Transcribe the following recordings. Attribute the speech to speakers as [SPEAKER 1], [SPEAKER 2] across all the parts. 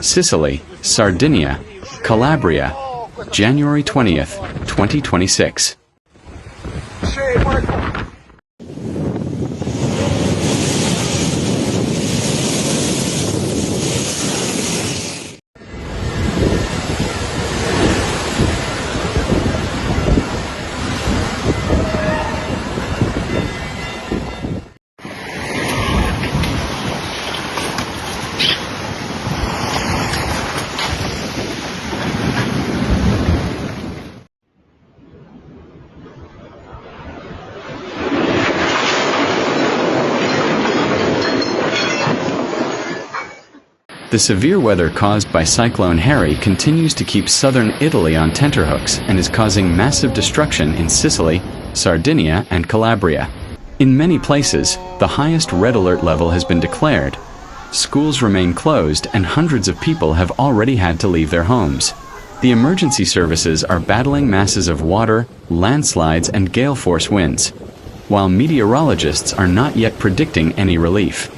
[SPEAKER 1] Sicily, Sardinia, Calabria, January 20th, 2026. The severe weather caused by Cyclone Harry continues to keep southern Italy on tenterhooks and is causing massive destruction in Sicily, Sardinia, and Calabria. In many places, the highest red alert level has been declared. Schools remain closed and hundreds of people have already had to leave their homes. The emergency services are battling masses of water, landslides, and gale force winds, while meteorologists are not yet predicting any relief.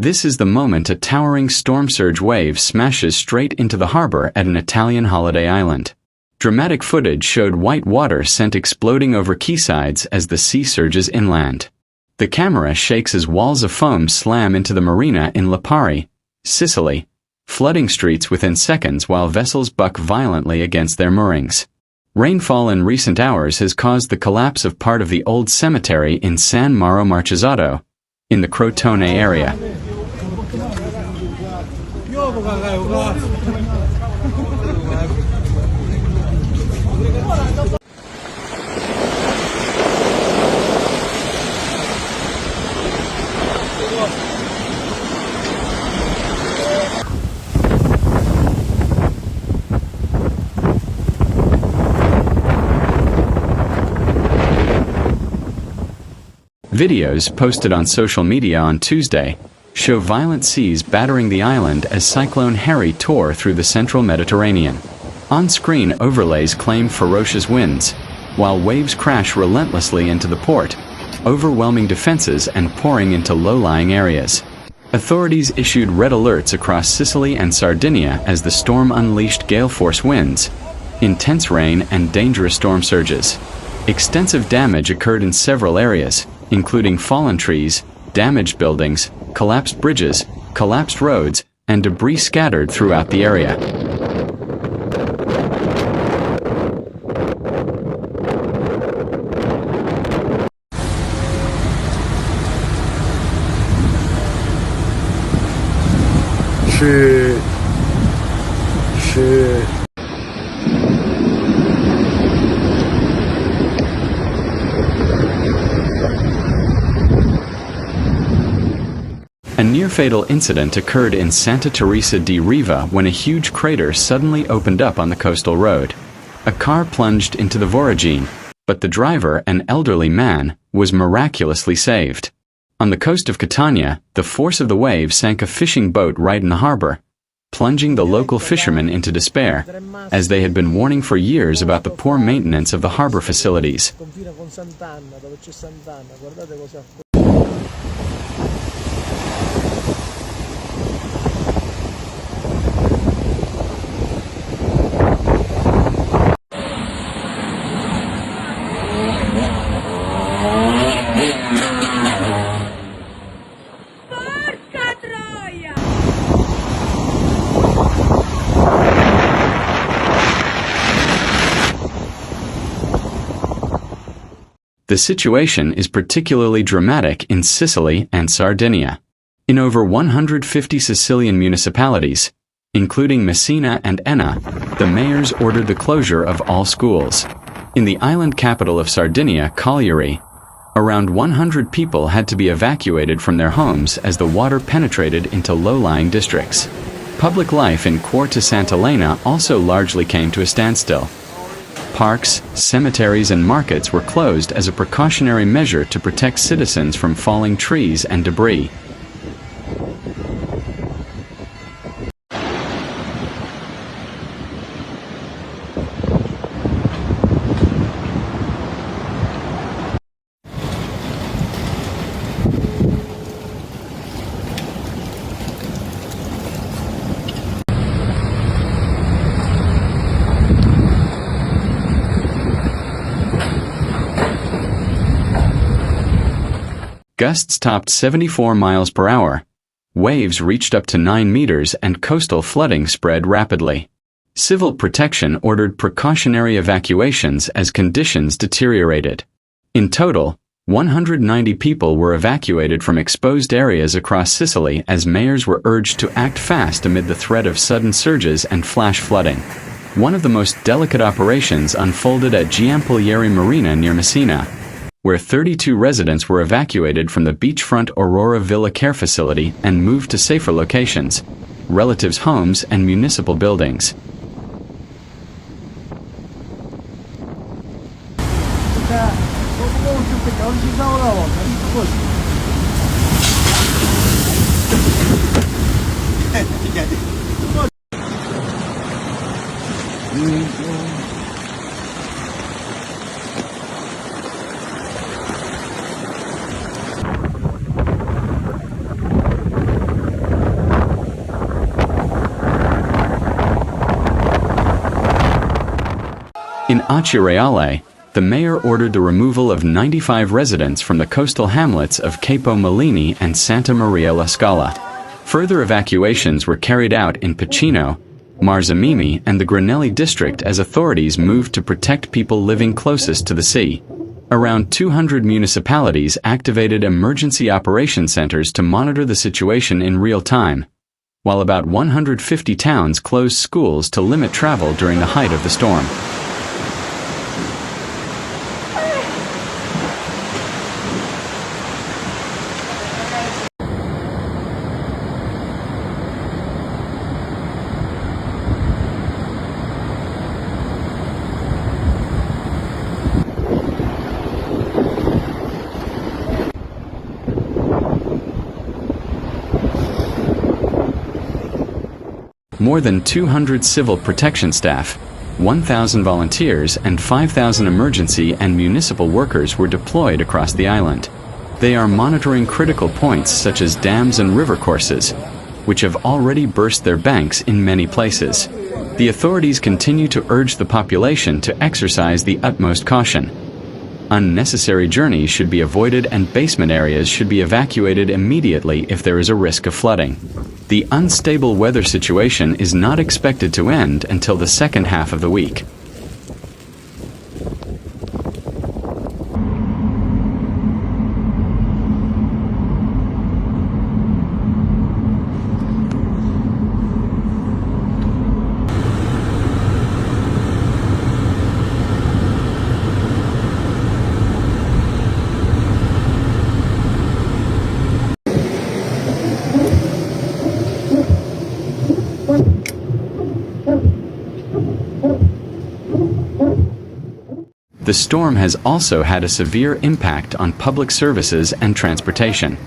[SPEAKER 1] This is the moment a towering storm surge wave smashes straight into the harbor at an Italian holiday island. Dramatic footage showed white water sent exploding over quaysides as the sea surges inland. The camera shakes as walls of foam slam into the marina in Lipari, Sicily, flooding streets within seconds while vessels buck violently against their moorings. Rainfall in recent hours has caused the collapse of part of the old cemetery in San Mauro Marchesato, in the Crotone area. Videos posted on social media on Tuesday show violent seas battering the island as Cyclone Harry tore through the central Mediterranean. On-screen overlays claim ferocious winds, while waves crash relentlessly into the port, overwhelming defenses and pouring into low-lying areas. Authorities issued red alerts across Sicily and Sardinia as the storm unleashed gale force winds, intense rain, and dangerous storm surges. Extensive damage occurred in several areas, including fallen trees, damaged buildings, collapsed bridges, collapsed roads, and debris scattered throughout the area.
[SPEAKER 2] Shit.
[SPEAKER 1] A near-fatal incident occurred in Santa Teresa di Riva when a huge crater suddenly opened up on the coastal road. A car plunged into the voragine, but the driver, an elderly man, was miraculously saved. On the coast of Catania, the force of the wave sank a fishing boat right in the harbor, plunging the local fishermen into despair, as they had been warning for years about the poor maintenance of the harbor facilities. The situation is particularly dramatic in Sicily and Sardinia. In over 150 Sicilian municipalities, including Messina and Enna, the mayors ordered the closure of all schools. In the island capital of Sardinia, Cagliari, around 100 people had to be evacuated from their homes as the water penetrated into low-lying districts. Public life in Quarta Sant'Elena also largely came to a standstill. Parks, cemeteries, and markets were closed as a precautionary measure to protect citizens from falling trees and debris. Gusts topped 74 miles per hour. Waves reached up to 9 meters and coastal flooding spread rapidly. Civil Protection ordered precautionary evacuations as conditions deteriorated. In total, 190 people were evacuated from exposed areas across Sicily as mayors were urged to act fast amid the threat of sudden surges and flash flooding. One of the most delicate operations unfolded at Giampilieri Marina near Messina, where 32 residents were evacuated from the beachfront Aurora Villa care facility and moved to safer locations, relatives' homes and municipal buildings. In Acireale, the mayor ordered the removal of 95 residents from the coastal hamlets of Capo Malini and Santa Maria la Scala. Further evacuations were carried out in Piceno, Marzamimi, and the Granelli district as authorities moved to protect people living closest to the sea. Around 200 municipalities activated emergency operation centers to monitor the situation in real time, while about 150 towns closed schools to limit travel during the height of the storm. More than 200 civil protection staff, 1,000 volunteers, and 5,000 emergency and municipal workers were deployed across the island. They are monitoring critical points such as dams and river courses, which have already burst their banks in many places. The authorities continue to urge the population to exercise the utmost caution. Unnecessary journeys should be avoided and basement areas should be evacuated immediately if there is a risk of flooding. The unstable weather situation is not expected to end until the second half of the week. The storm has also had a severe impact on public services and transportation.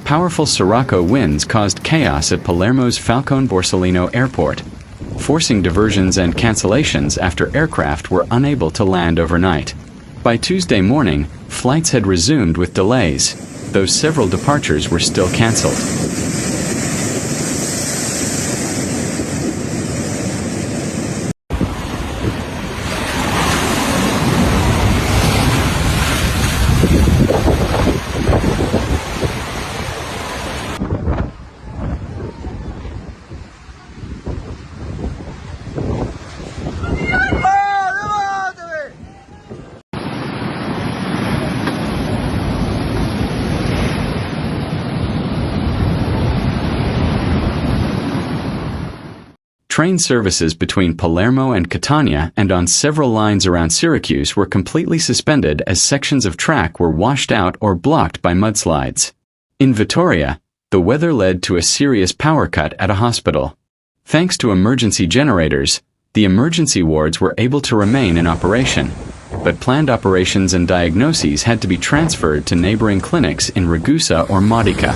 [SPEAKER 1] Powerful Sirocco winds caused chaos at Palermo's Falcone Borsellino Airport, forcing diversions and cancellations after aircraft were unable to land overnight. By Tuesday morning, flights had resumed with delays, though several departures were still canceled. Train services between Palermo and Catania and on several lines around Syracuse were completely suspended as sections of track were washed out or blocked by mudslides. In Vittoria, the weather led to a serious power cut at a hospital. Thanks to emergency generators, the emergency wards were able to remain in operation, but planned operations and diagnoses had to be transferred to neighboring clinics in Ragusa or Modica.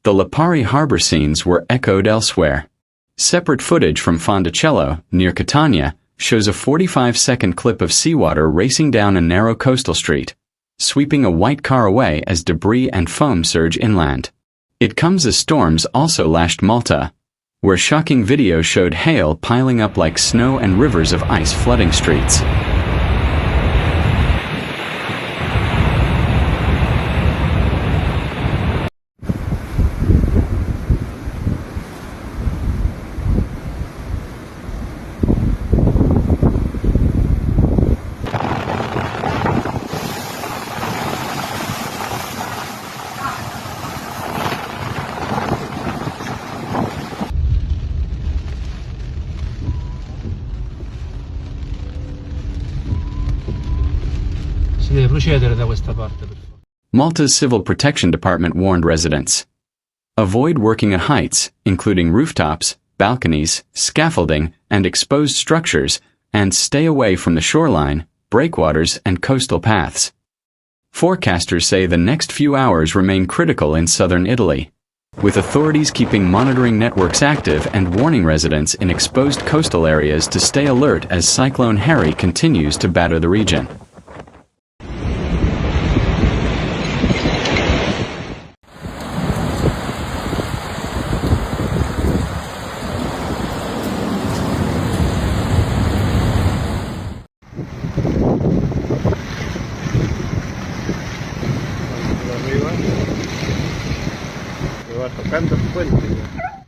[SPEAKER 1] The Lipari harbor scenes were echoed elsewhere. Separate footage from Fonticello, near Catania, shows a 45-second clip of seawater racing down a narrow coastal street, sweeping a white car away as debris and foam surge inland. It comes as storms also lashed Malta, where shocking video showed hail piling up like snow and rivers of ice flooding streets.
[SPEAKER 3] Si deve procedere da questa parte, per favore.
[SPEAKER 1] Malta's Civil Protection Department warned residents. Avoid working at heights, including rooftops, balconies, scaffolding, and exposed structures, and stay away from the shoreline, breakwaters, and coastal paths. Forecasters say the next few hours remain critical in southern Italy, with authorities keeping monitoring networks active and warning residents in exposed coastal areas to stay alert as Cyclone Harry continues to batter the region.
[SPEAKER 2] Arriba, me va tocando el puente.